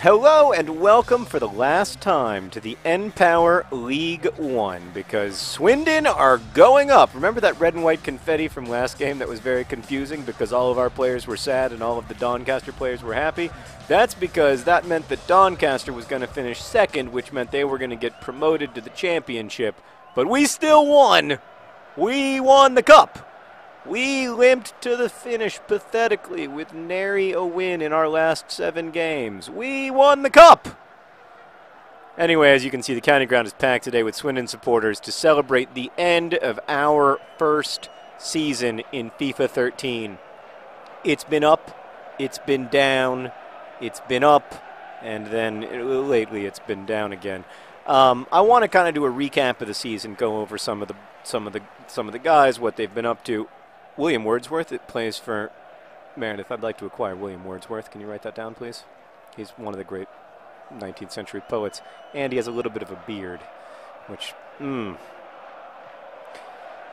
Hello and welcome for the last time to the N-Power League One, because Swindon are going up. Remember that red and white confetti from last game that was very confusing because all of our players were sad and all of the Doncaster players were happy? That's because that meant that Doncaster was going to finish second, which meant they were going to get promoted to the championship. But we still won. We won the cup. We limped to the finish pathetically with nary a win in our last 7 games. We won the cup! Anyway, as you can see, the county ground is packed today with Swindon supporters to celebrate the end of our first season in FIFA 13. It's been up, it's been down, it's been up, and then lately it's been down again. I want to kind of do a recap of the season, go over some of the guys, what they've been up to. William Wordsworth, it plays for Meredith. I'd like to acquire William Wordsworth. Can you write that down, please? He's one of the great 19th century poets, and he has a little bit of a beard, which, I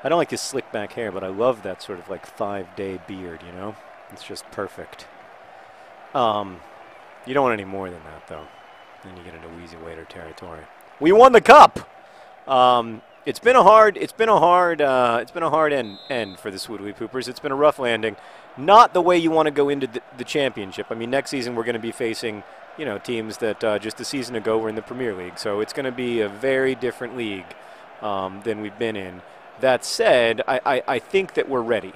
don't like his slick back hair, but I love that sort of like 5-day beard, you know? It's just perfect. You don't want any more than that, though. Then you get into Wheezy Waiter territory. We won the cup! It's been a hard end for the Swoodilypoopers. It's been a rough landing. Not the way you want to go into the championship. I mean, next season we're going to be facing, you know, teams that just a season ago were in the Premier League. So it's going to be a very different league than we've been in. That said, I think that we're ready.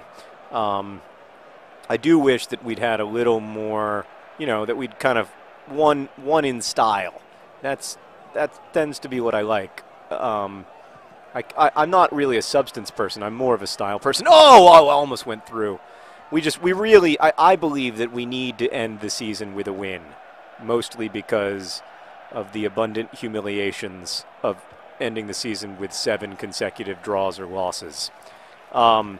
I do wish that we'd had a little more, you know, that we'd kind of won in style. That tends to be what I like. I'm not really a substance person. I'm more of a style person. Oh, I almost went through. I believe that we need to end the season with a win, mostly because of the abundant humiliations of ending the season with 7 consecutive draws or losses. So,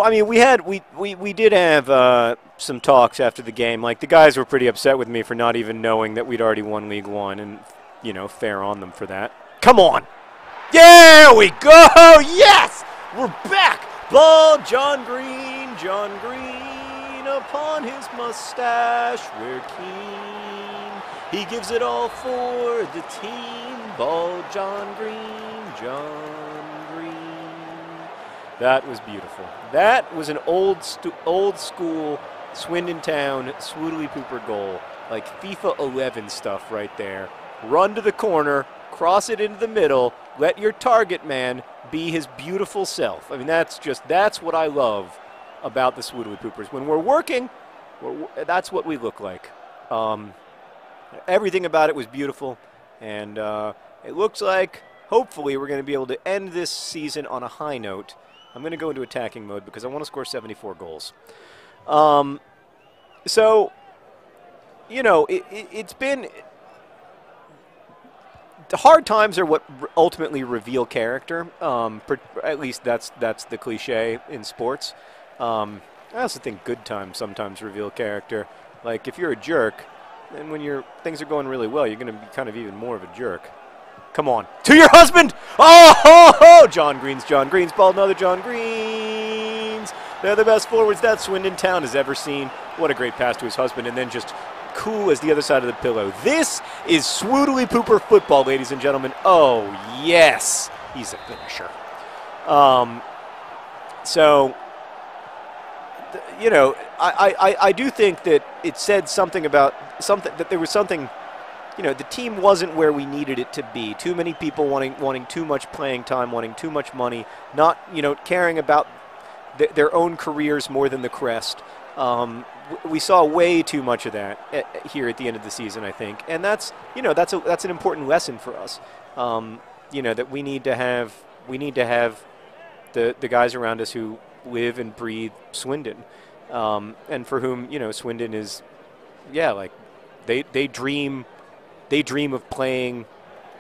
I mean, we did have some talks after the game. Like, the guys were pretty upset with me for not even knowing that we'd already won League One, and, you know, fair on them for that. Come on! There we go! Yes! We're back! Ball, John Green upon his mustache. We're keen. He gives it all for the team. Ball, John Green. That was beautiful. That was an old school Swindon Town Swoodilypooper goal. Like FIFA 11 stuff right there. Run to the corner, cross it into the middle, let your target man be his beautiful self. I mean, that's what I love about the Swoodilypoopers. When we're working, that's what we look like. Everything about it was beautiful, and it looks like, hopefully, we're going to be able to end this season on a high note. I'm going to go into attacking mode because I want to score 74 goals. So, you know, it's been... The hard times are what ultimately reveal character. At least that's the cliche in sports. I also think good times sometimes reveal character. Like, if you're a jerk, then when things are going really well, you're going to be kind of even more of a jerk. Come on. To your husband! Oh, ho, ho! John Green's ball, another John Green's. They're the best forwards that Swindon Town has ever seen. What a great pass to his husband, and then just cool as the other side of the pillow. This is Swoodilypooper football, ladies and gentlemen. Oh, yes. He's a finisher. So, you know, I do think that it said something about that there was something, you know, the team wasn't where we needed it to be. Too many people wanting too much playing time, wanting too much money, not, you know, caring about their own careers more than the crest. We saw way too much of that here at the end of the season, I think, and that's, you know, that's an important lesson for us. You know, that we need to have the guys around us who live and breathe Swindon, and for whom, you know, Swindon is, yeah, like they dream of playing,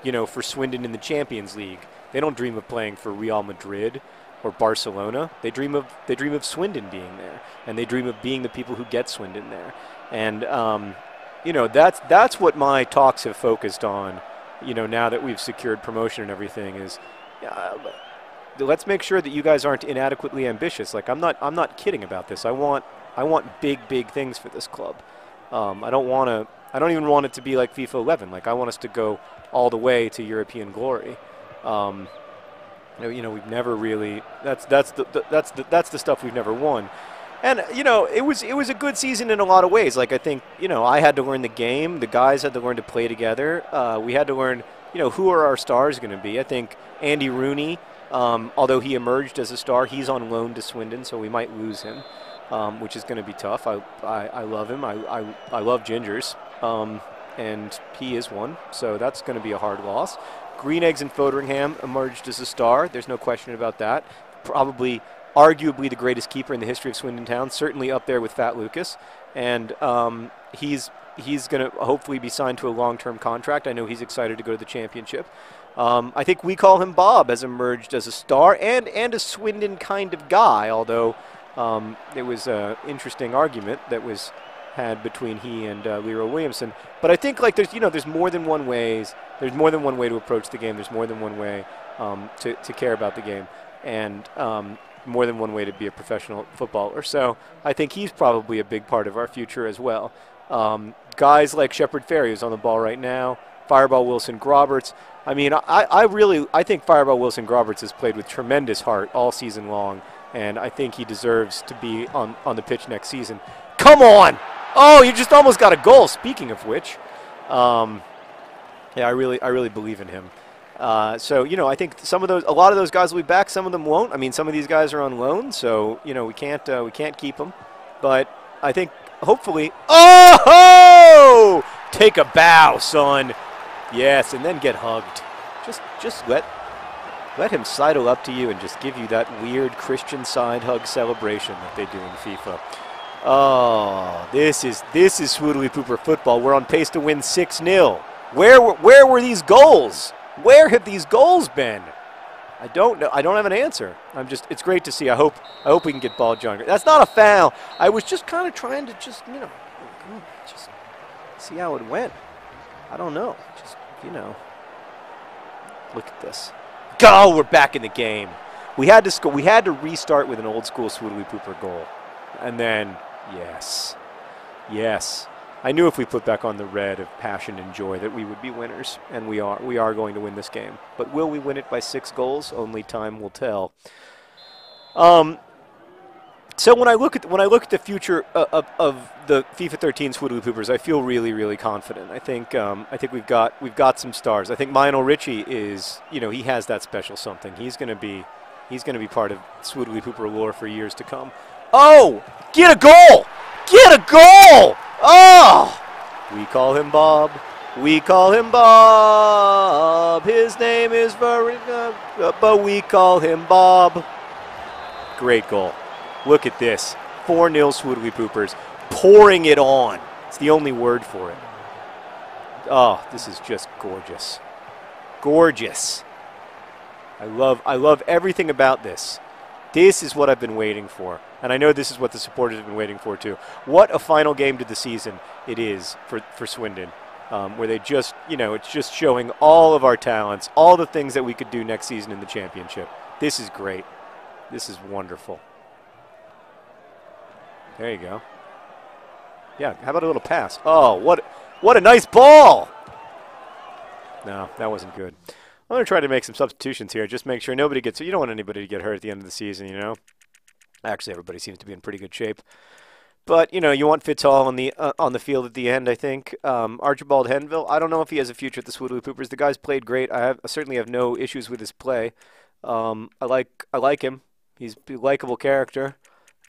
you know, for Swindon in the Champions League. They don't dream of playing for Real Madrid or Barcelona. They dream of Swindon being there, and they dream of being the people who get Swindon there. And you know, that's what my talks have focused on. You know, now that we've secured promotion and everything, is let's make sure that you guys aren't inadequately ambitious. Like, I'm not kidding about this. I want big things for this club. I don't want to, I don't even want it to be like FIFA 11. Like, I want us to go all the way to European glory. We've never really. That's the stuff we've never won. And it was a good season in a lot of ways. Like, I think I had to learn the game. The guys had to learn to play together. We had to learn who are our stars going to be. I think Andy Rooney, although he emerged as a star, he's on loan to Swindon, so we might lose him, which is going to be tough. I love him. I love Gingers, and he is one, so that's going to be a hard loss. Green Eggs and Foderingham emerged as a star. There's no question about that. Probably, arguably the greatest keeper in the history of Swindon Town, certainly up there with Fat Lucas. And he's going to hopefully be signed to a long-term contract. I know he's excited to go to the championship. I think We Call Him Bob has emerged as a star and a Swindon kind of guy, although it was an interesting argument that was had between he and Leroy Williamson. But I think there's more than one ways. There's more than one way to approach the game. There's more than one way to care about the game, and more than one way to be a professional footballer. So I think he's probably a big part of our future as well. Guys like Shepard Ferry, who's on the ball right now, Fireball Wilson Groberts. I mean, I think Fireball Wilson Groberts has played with tremendous heart all season long, and I think he deserves to be on the pitch next season. Come on! Oh, you just almost got a goal. Speaking of which, yeah, I really believe in him. So I think a lot of those guys will be back. Some of them won't. I mean, some of these guys are on loan, so we can't keep them. But I think hopefully, oh, take a bow, son. Yes, and then get hugged. Just let him sidle up to you and just give you that weird Christian side hug celebration that they do in FIFA. Oh, this is Swoodilypooper football. We're on pace to win 6-0. Where were these goals? Where have these goals been? I don't know. I don't have an answer. It's great to see. I hope we can get ball John. That's not a foul. I was just kind of trying to just see how it went. I don't know. Look at this. Go! We're back in the game. We had to score. We had to restart with an old school Swoodilypooper goal, and then yes. I knew if we put back on the red of passion and joy that we would be winners, and we are. We are going to win this game. But will we win it by 6 goals? Only time will tell. So when I look at the future of the FIFA 13 Swoodilypoopers, I feel really confident. I think we've got some stars. I think Lionel Richie is he has that special something. He's going to be part of Swoodilypooper lore for years to come. Oh, get a goal! Get a goal! Oh! We call him Bob. We call him Bob. His name is but we call him Bob. Great goal. Look at this. 4-0 Swoodilypoopers. Pouring it on. It's the only word for it. Oh, this is just gorgeous. Gorgeous. I love everything about this. This is what I've been waiting for. And I know this is what the supporters have been waiting for too. What a final game to the season it is for Swindon. Where they just, it's just showing all of our talents, all the things that we could do next season in the championship. This is great. This is wonderful. There you go. Yeah, how about a little pass? Oh, what a nice ball! No, that wasn't good. I'm going to try to make some substitutions here. Just make sure nobody gets... You don't want anybody to get hurt at the end of the season, Actually, everybody seems to be in pretty good shape. But, you want Fitzhall on the field at the end, I think. Archibald Henville, I don't know if he has a future at the Swoodilypoopers. The guy's played great. I certainly have no issues with his play. I like him. He's a likable character.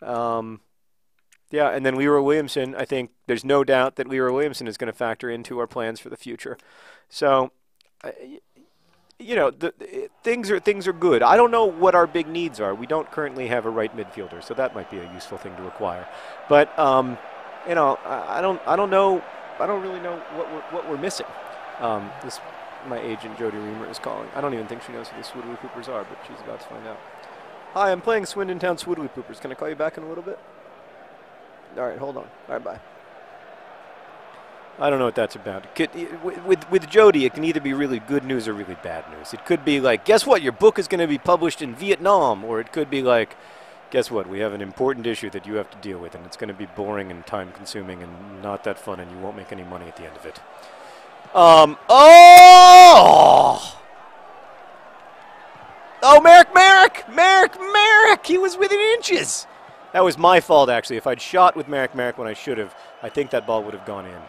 Yeah, and then Leroy Williamson, I think there's no doubt that Leroy Williamson is going to factor into our plans for the future. So, things are good. I don't know what our big needs are. We don't currently have a right midfielder, so that might be a useful thing to acquire. But I don't know. I don't really know what we're missing. My agent Jody Reamer is calling. I don't even think she knows who the Swoodilypoopers are, but she's about to find out. Hi, I'm playing Swindon Town Swoodilypoopers. Can I call you back in a little bit? All right, hold on. All right, bye. I don't know what that's about. With Jody, it can either be really good news or really bad news. It could be like, guess what? Your book is going to be published in Vietnam. Or it could be like, guess what? We have an important issue that you have to deal with, and it's going to be boring and time-consuming and not that fun, and you won't make any money at the end of it. Oh! Oh, Merrick! He was within inches! That was my fault, actually. If I'd shot with Merrick when I should have, I think that ball would have gone in.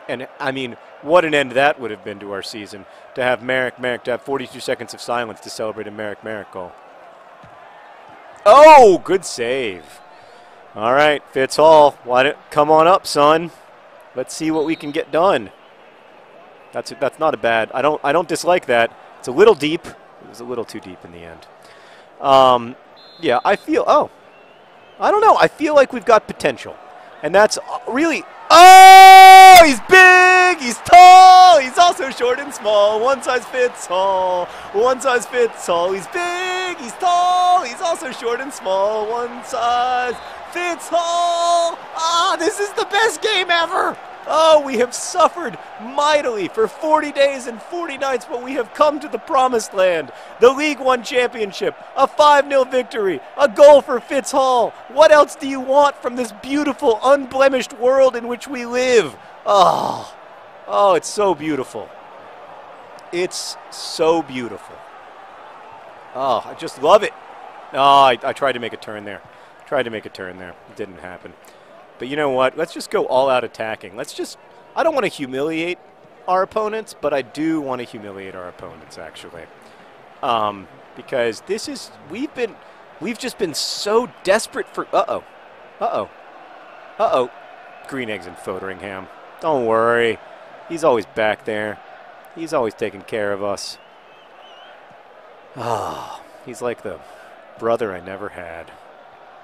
And, I mean, what an end that would have been to our season, to have Merrick to have 42 seconds of silence to celebrate a Merrick goal. Oh, good save. All right, Fitz Hall, come on up, son. Let's see what we can get done. That's not a bad. I don't dislike that. It's a little deep. It was a little too deep in the end. Yeah, I feel. Oh, I don't know. I feel like we've got potential, and that's really. Oh, he's big. He's tall. He's also short and small. One size fits all. One size fits all. He's big. He's tall. He's also short and small. One size fits all. Ah, this is the best game ever. Oh, we have suffered mightily for 40 days and 40 nights, but we have come to the promised land. The League One championship, a 5-0 victory, a goal for Fitz Hall. What else do you want from this beautiful, unblemished world in which we live? Oh, it's so beautiful. It's so beautiful. Oh, I just love it. Oh, I tried to make a turn there. It didn't happen. But you know what? Let's just go all out attacking. I don't want to humiliate our opponents, but I do want to humiliate our opponents, actually. Because we've just been so desperate for, Green Eggs and Fotheringham. Don't worry. He's always back there. He's always taking care of us. Ah, he's like the brother I never had.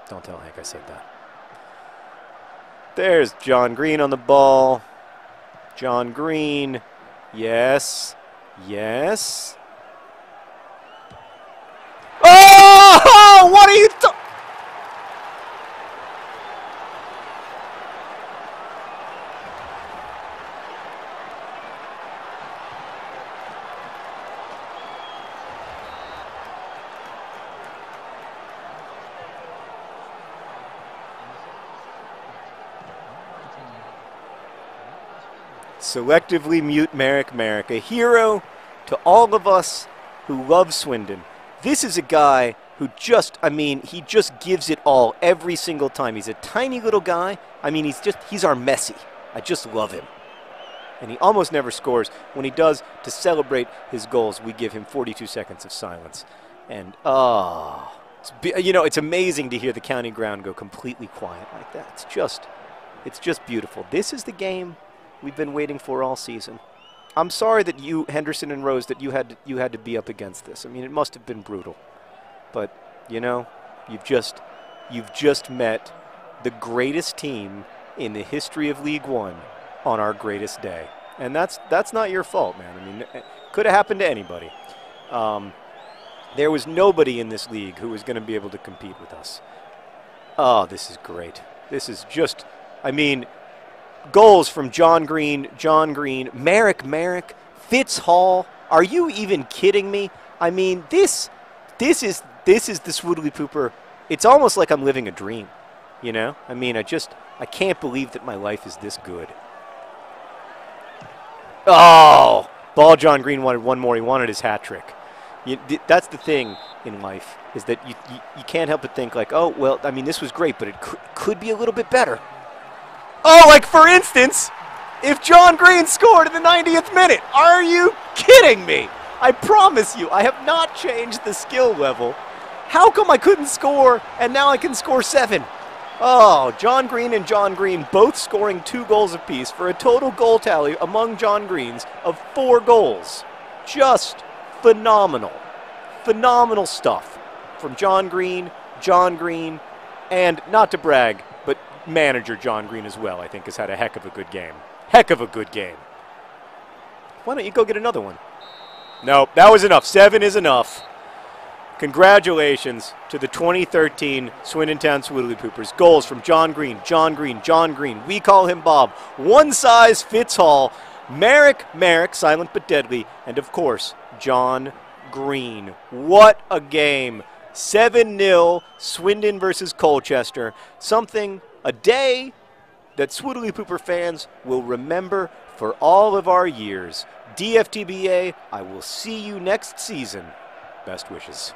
Don't tell Hank I said that. There's John Green on the ball. John Green. Yes. Yes. Oh! What are you Selectively mute Merrick, a hero to all of us who love Swindon. This is a guy who he just gives it all every single time. He's a tiny little guy. I mean, he's our Messi. I just love him. And he almost never scores. When he does, to celebrate his goals, we give him 42 seconds of silence. And, it's amazing to hear the county ground go completely quiet like that. It's just beautiful. This is the game we've been waiting for all season. I'm sorry that you, Henderson and Rose, that you had to be up against this. I mean, it must have been brutal. But, you've just met the greatest team in the history of League One on our greatest day. And that's not your fault, man. I mean, it could have happened to anybody. There was nobody in this league who was going to be able to compete with us. Oh, this is great. This is just, goals from John Green, Merrick, Fitz Hall. Are you even kidding me? I mean, this is the Swoodilypooper. It's almost like I'm living a dream, I mean, I can't believe that my life is this good. Oh, ball John Green wanted one more. He wanted his hat trick. That's the thing in life, is that you can't help but think like, oh, well, I mean, this was great, but it could be a little bit better. Oh, like, for instance, if John Green scored in the 90th minute. Are you kidding me? I promise you, I have not changed the skill level. How come I couldn't score, and now I can score 7? Oh, John Green and John Green both scoring 2 goals apiece for a total goal tally among John Greens of 4 goals. Just phenomenal. Phenomenal stuff from John Green, and not to brag, but manager John Green as well, I think, has had a heck of a good game. Heck of a good game. Why don't you go get another one? Nope, that was enough. 7 is enough. Congratulations to the 2013 Swindon Town Swoodilypoopers. Goals from John Green. We call him Bob. One size fits all. Merrick, silent but deadly. And, of course, John Green. What a game. 7-0, Swindon versus Colchester. A day that Swoodilypooper fans will remember for all of our years. DFTBA, I will see you next season. Best wishes.